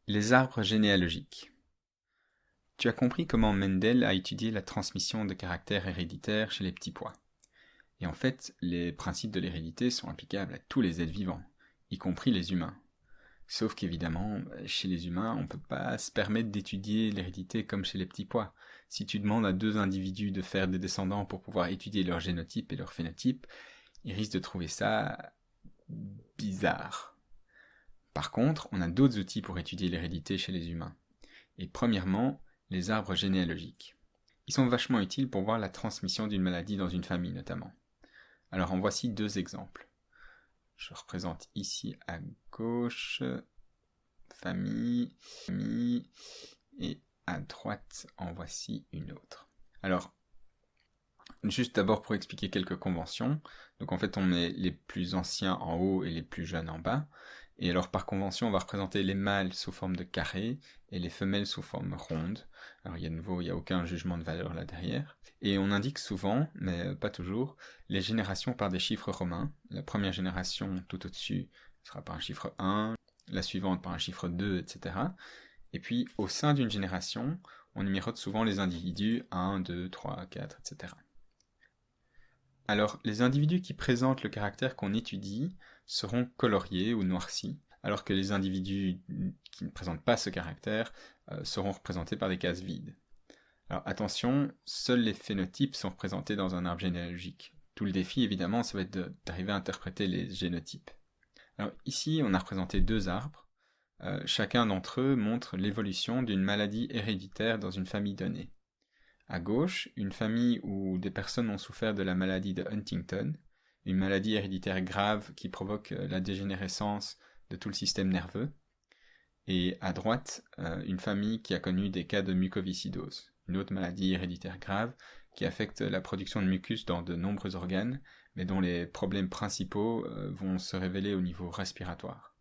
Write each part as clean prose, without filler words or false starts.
Les arbres généalogiques. Tu as compris comment Mendel a étudié la transmission de caractères héréditaires chez les petits pois. Et en fait, les principes de l'hérédité sont applicables à tous les êtres vivants, y compris les humains. Sauf qu'évidemment, chez les humains, on ne peut pas se permettre d'étudier l'hérédité comme chez les petits pois. Si tu demandes à deux individus de faire des descendants pour pouvoir étudier leur génotype et leur phénotype, ils risquent de trouver ça bizarre. Par contre, on a d'autres outils pour étudier l'hérédité chez les humains. Et premièrement, les arbres généalogiques. Ils sont vachement utiles pour voir la transmission d'une maladie dans une famille notamment. Alors en voici deux exemples. Je représente ici à gauche famille, et à droite en voici une autre. Alors, juste d'abord pour expliquer quelques conventions. Donc en fait on met les plus anciens en haut et les plus jeunes en bas. Et alors par convention on va représenter les mâles sous forme de carré et les femelles sous forme ronde. Alors il n'y a aucun jugement de valeur là derrière. Et on indique souvent, mais pas toujours, les générations par des chiffres romains. La première génération tout au-dessus sera par un chiffre 1, la suivante par un chiffre 2, etc. Et puis au sein d'une génération, on numérote souvent les individus 1, 2, 3, 4, etc. Alors, les individus qui présentent le caractère qu'on étudie seront coloriés ou noircis, alors que les individus qui ne présentent pas ce caractère seront représentés par des cases vides. Alors attention, seuls les phénotypes sont représentés dans un arbre généalogique. Tout le défi, évidemment, ça va être d'arriver à interpréter les génotypes. Alors ici, on a représenté deux arbres. Chacun d'entre eux montre l'évolution d'une maladie héréditaire dans une famille donnée. À gauche, une famille où des personnes ont souffert de la maladie de Huntington, une maladie héréditaire grave qui provoque la dégénérescence de tout le système nerveux. Et à droite, une famille qui a connu des cas de mucoviscidose, une autre maladie héréditaire grave qui affecte la production de mucus dans de nombreux organes, mais dont les problèmes principaux vont se révéler au niveau respiratoire.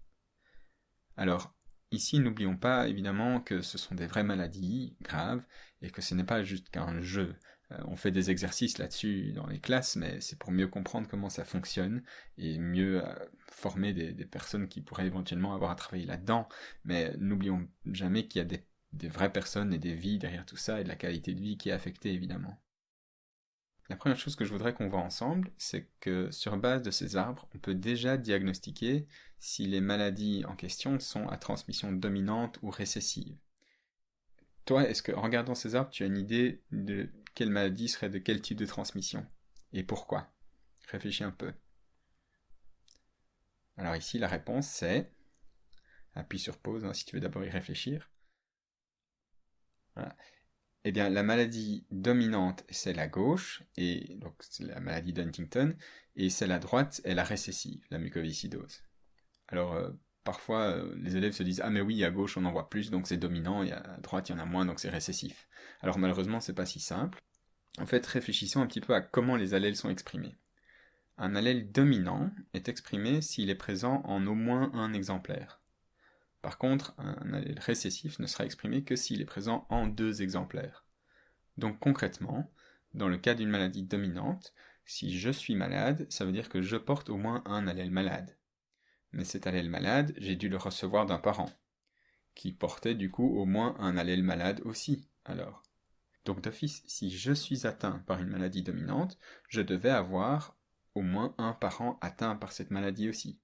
Alors, ici, n'oublions pas évidemment que ce sont des vraies maladies graves et que ce n'est pas juste qu'un jeu. On fait des exercices là-dessus dans les classes, mais c'est pour mieux comprendre comment ça fonctionne et mieux former des personnes qui pourraient éventuellement avoir à travailler là-dedans. Mais n'oublions jamais qu'il y a des vraies personnes et des vies derrière tout ça et de la qualité de vie qui est affectée évidemment. La première chose que je voudrais qu'on voit ensemble, c'est que sur base de ces arbres, on peut déjà diagnostiquer si les maladies en question sont à transmission dominante ou récessive. Toi, est-ce que en regardant ces arbres, tu as une idée de quelle maladie serait de quel type de transmission? Et pourquoi? Réfléchis un peu. Alors ici, la réponse c'est... Appuie sur pause si tu veux d'abord y réfléchir. Voilà. Eh bien, la maladie dominante, c'est la gauche, et donc c'est la maladie d'Huntington, et celle à droite est la récessive, la mucoviscidose. Alors, parfois, les élèves se disent «Ah mais oui, à gauche on en voit plus, donc c'est dominant, et à droite il y en a moins, donc c'est récessif». Alors malheureusement, c'est pas si simple. En fait, réfléchissons un petit peu à comment les allèles sont exprimés. Un allèle dominant est exprimé s'il est présent en au moins un exemplaire. Par contre, un allèle récessif ne sera exprimé que s'il est présent en deux exemplaires. Donc concrètement, dans le cas d'une maladie dominante, si je suis malade, ça veut dire que je porte au moins un allèle malade. Mais cet allèle malade, j'ai dû le recevoir d'un parent, qui portait du coup au moins un allèle malade aussi, alors. Donc d'office, si je suis atteint par une maladie dominante, je devais avoir au moins un parent atteint par cette maladie aussi.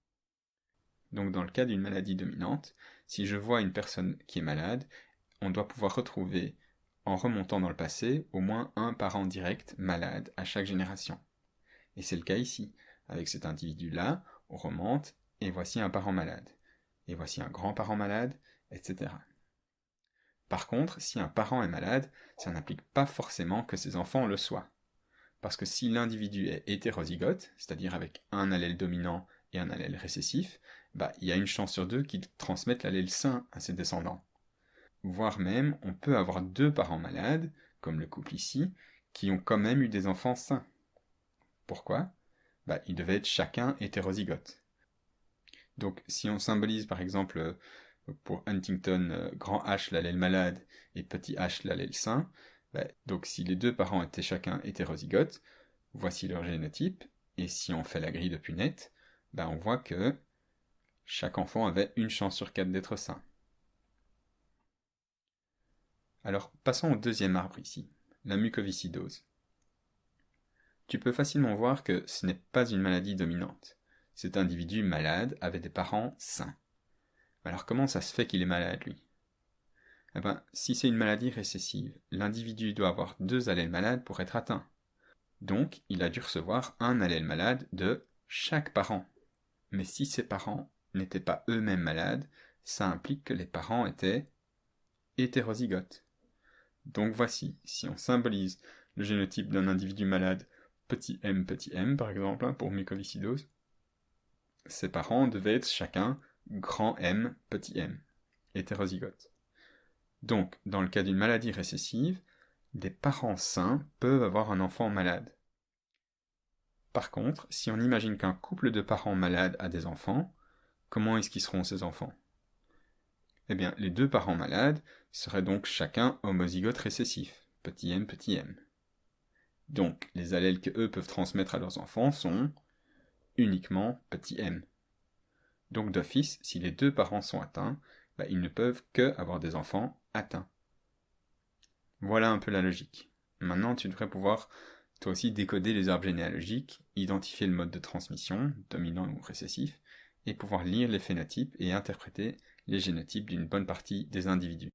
Donc dans le cas d'une maladie dominante, si je vois une personne qui est malade, on doit pouvoir retrouver, en remontant dans le passé, au moins un parent direct malade à chaque génération. Et c'est le cas ici. Avec cet individu-là, on remonte, et voici un parent malade. Et voici un grand-parent malade, etc. Par contre, si un parent est malade, ça n'implique pas forcément que ses enfants le soient. Parce que si l'individu est hétérozygote, c'est-à-dire avec un allèle dominant et un allèle récessif, il y a une chance sur deux qu'il transmette l'allèle sain à ses descendants. Voire même, on peut avoir deux parents malades, comme le couple ici, qui ont quand même eu des enfants sains. Pourquoi? Ils devaient être chacun hétérozygotes. Donc si on symbolise par exemple pour Huntington grand H l'allèle malade et petit h l'allèle sain, donc si les deux parents étaient chacun hétérozygotes, voici leur génotype, et si on fait la grille de Punnett, on voit que chaque enfant avait une chance sur quatre d'être sain. Alors, passons au deuxième arbre ici, la mucoviscidose. Tu peux facilement voir que ce n'est pas une maladie dominante. Cet individu malade avait des parents sains. Alors comment ça se fait qu'il est malade, lui? Eh bien, si c'est une maladie récessive, l'individu doit avoir 2 allèles malades pour être atteint. Donc, il a dû recevoir un allèle malade de chaque parent. Mais si ces parents n'étaient pas eux-mêmes malades, ça implique que les parents étaient hétérozygotes. Donc voici, si on symbolise le génotype d'un individu malade petit m par exemple, pour mucoviscidose, ses parents devaient être chacun grand M, petit m, hétérozygote. Donc, dans le cas d'une maladie récessive, des parents sains peuvent avoir un enfant malade. Par contre, si on imagine qu'un couple de parents malades a des enfants, comment est-ce qu'ils seront ces enfants? Eh bien, les 2 parents malades seraient donc chacun homozygote récessif, petit m, petit m. Donc, les allèles que eux peuvent transmettre à leurs enfants sont uniquement petit m. Donc d'office, si les 2 parents sont atteints, ils ne peuvent que avoir des enfants atteints. Voilà un peu la logique. Maintenant, tu devrais pouvoir toi aussi décoder les arbres généalogiques, identifier le mode de transmission, dominant ou récessif, et pouvoir lire les phénotypes et interpréter les génotypes d'une bonne partie des individus.